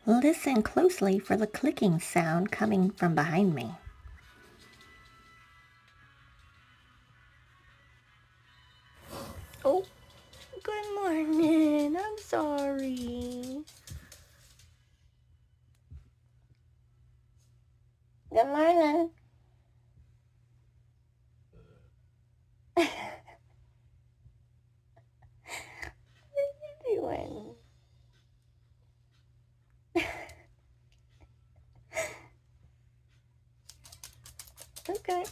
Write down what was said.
Listen closely for the clicking sound coming from behind me. Oh, good morning. I'm sorry. Good morning. What are you doing? Okay.